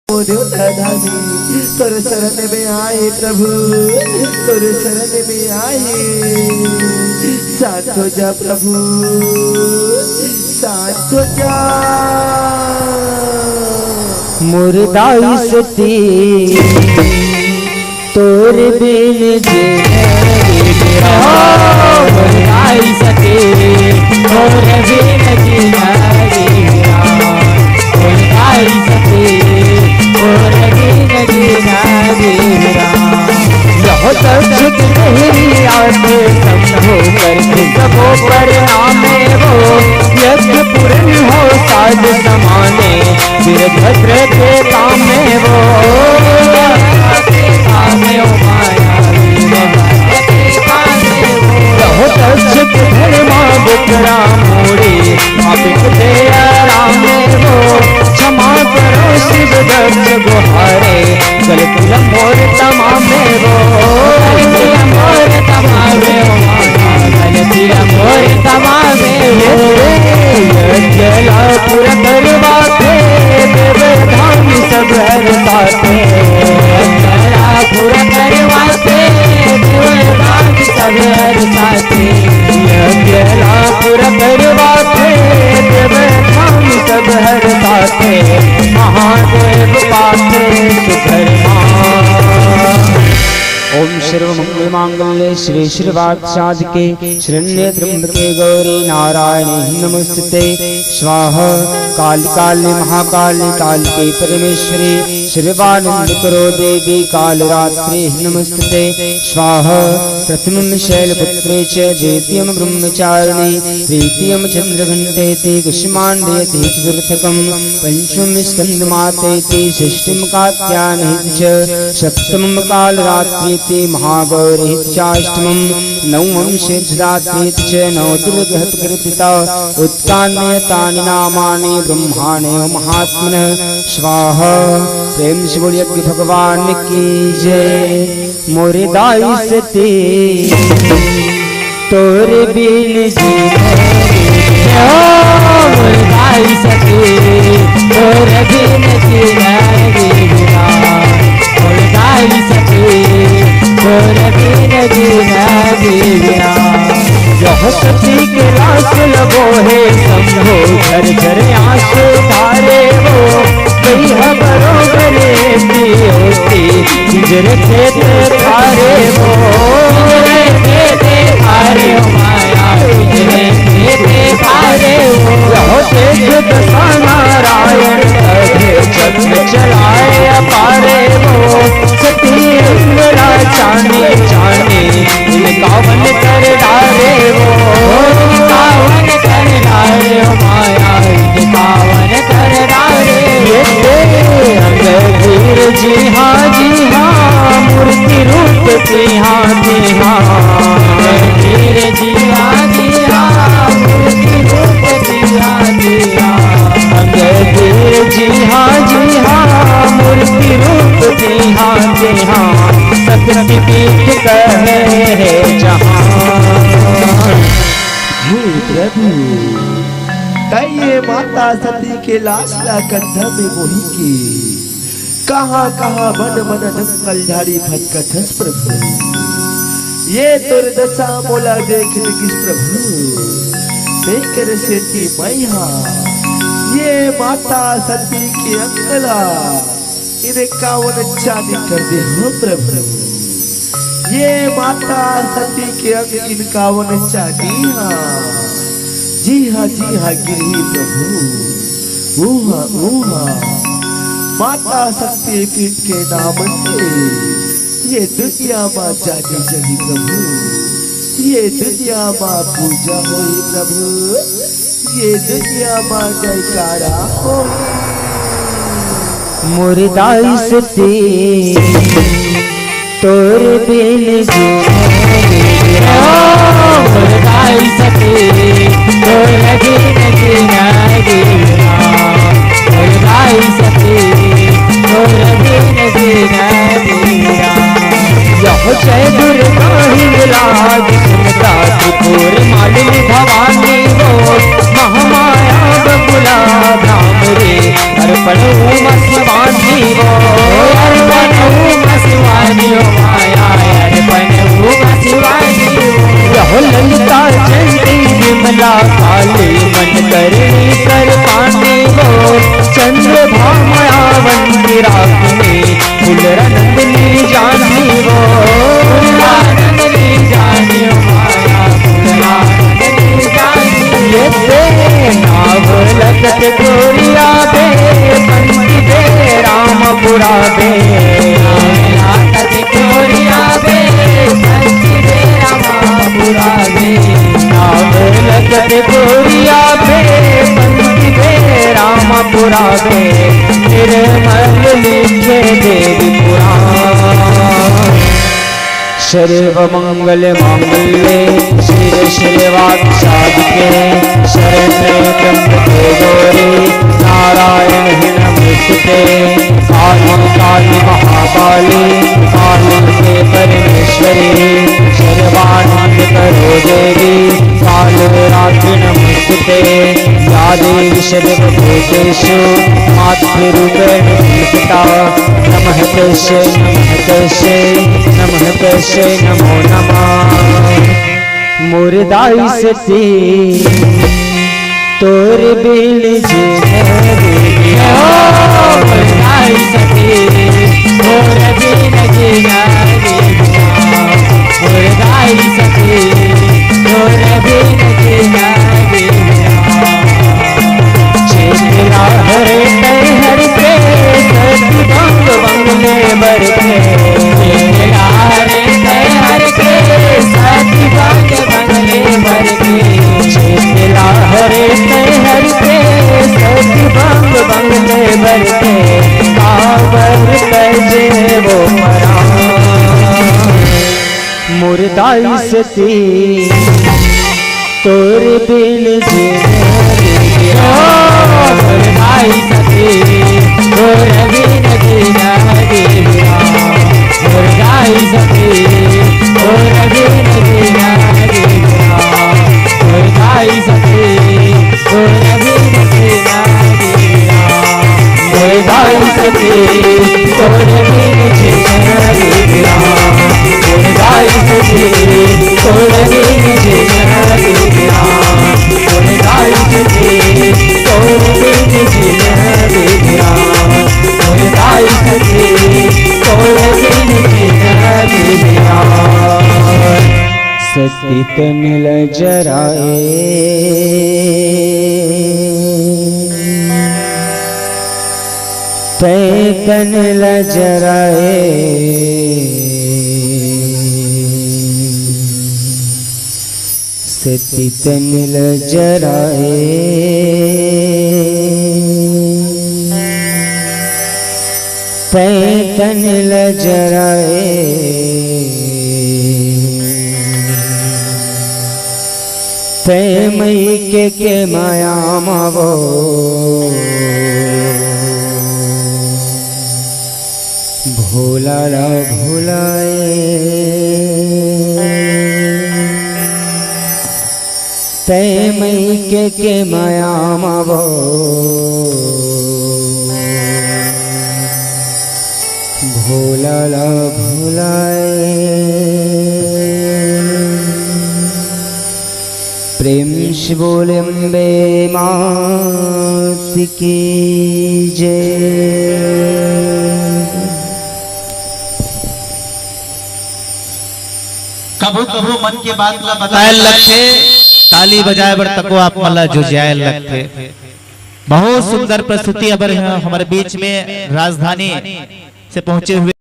तोर शरण में आए प्रभु, तोर शरण में आए। शांत हो जा प्रभु, शांत हो जा। मुर्दाई सती तोर बिन मुर्दाई सती तोर बिन मुर्दाई सती तोर बिन यह तक नहीं आते समझो करके सबो पर नामे वो यज्ञ पूर्ण हो साध समाने वीरभद्र के काम में वो धर्मा बुकरा मोड़ी आप दे राम वो क्षमा करो शिव दर्श गुहारे गलत लंबोर तमामे वो मोर तमामे गलती मोर तमामे जला पूरा करवा के देवधाम सब हर साथे जला पूरा करवा के देवधाम सब हर साथे जला पूरा करवा के देवधाम सब हर साथे महादेव पाथे सुधर्मा। ओम सर्वमंगल मांगल्ये श्री श्रीवात्साद के शरण्ये त्र्यंबके गौरी नारायणी नमस्ते। स्वाहा काल काली महाकाली कालिके परमेश्वरी सर्वानंद करो देवी कालरात्रि नमस्ते। स्वाहा प्रथमं शैलपुत्रे च द्वितीयं ब्रह्मचारिणी तृतीयं चंद्रघंटेति कुष्माण्डेति चतुर्थकं पंचमं स्कंदमातेति षष्ठं कात्यायनेति च सप्तमं कालरात्रि महागौरी चाष्टमं नवमं सिद्धरात्रि च नवदुर्गहतकृतिता उत्कान्यतानि नामानि ब्रह्माणे महात्मनः। स्वाहा प्रेम से बोलिए भगवान की जय। मोरे दाई सती तोरे बिन मोरे दाई सती तोरे बिन दाई सती तोरे बिन यह सती के लाश लगो है समझो घर घर आंसू धारे वो कई हबरों करे होती जर खेत धारे वो खेत धारे माया खेत धारे वो देख दशा नारायण चक्र चलाए अपारे वो सती इंद्रा चाने चाने कावन कर डारे वो कावन कर डारे माया कावन कर डारे रंगवीर जी हाँ मूर्ति रूप जी हाँ रंगवीर जी हाँ मूर्ति रूप जी हाँ रंगवीर जी हाँ मूर्ति रूप जी हाँ शक्ति पीठ कहे जहाँ। हे प्रभु कहिए माता सती के लाश का कंधा में मोही की कहाँ कहाँ बन बन जंगल झाड़ी भटकत प्रभु। ये दुर्दशा मोला देख किस प्रभु देख सेती मैया ये माता सती की अंगला इन्हें कावन चांदी कर दे हो प्रभु। ये माता सती के अंग इनका वन चांदी जी हाँ गिरी प्रभु ऊहा माता शक्ति पीठ के नाम से ये दुनिया माँ जानी जगी प्रभु। ये दुनिया माँ पूजा होई प्रभु। ये दुनिया माँ जयकारा हो। मुर्दाई सती तोर बिन मुर्दाई सती तोर बिन मुर्दाई सती तोर बिन यह जय दुर्गा हिंगलाज सुनता त्रिपुर मालिनी भवानी वो महामाया बबुला भ्रामरे अर्पण मस्वानी वो पुरावे सती गोरिया बे पंथी बे रामा पुरावे नाम लगत गोरिया बे पंथी बे रामा पुरावे निर्मल लिखे देवी पुराण सर्व मंगल मांगल्ये शिव श्रीवासादिके शरण्ये त्र्यंबके गौरी नारायण नमोस्तुते काली महाकाली काली परमेश्वरी सर्वानंद करो देवी कालरात्रि नमोस्तुते या देवी सर्वभूतेषु मातृरूपेण संस्थिता नमः तस्यै नमो नमः मुर्दाई सती तोर बिन जीना मुर्दाई सती तोर बिन जीना मुर्दाई सती तोर बिन जीना चेतला हरे हर पे सती बंग बंगले बरके चेतला हरे हर के सती बंग बंगले बरके चेतला हरे हर के सती बंग बंगले बरके काबर तजे वो मरा मुर्दाई सती तोर बिन जीना मुर्दाई सती तोर बिन जीना मुर्दाई सती तोर बिन जीना मुर्दाई सती तोर बिन जीना मुर्दाई सती तोर बिन जीना मुर्दाई सती तोर बिन जीना मुर्दाई सती तोर बिन जीना मुर्दाई सती तोर बिन जीना सती तन लजराए तन लजराए सती तन लजराए तन लजराए मई के माया मावो भोला भुलाए मई के माया मावो भोला भुलाए प्रेम से बोले अम्बे मात की जय। कभू कभू मन की बात ला बताए लखे ताली बजाए बर तको आप मला जो जाए लखे। बहुत सुंदर प्रस्तुति अब हमारे बीच में राजधानी से पहुंचे हुए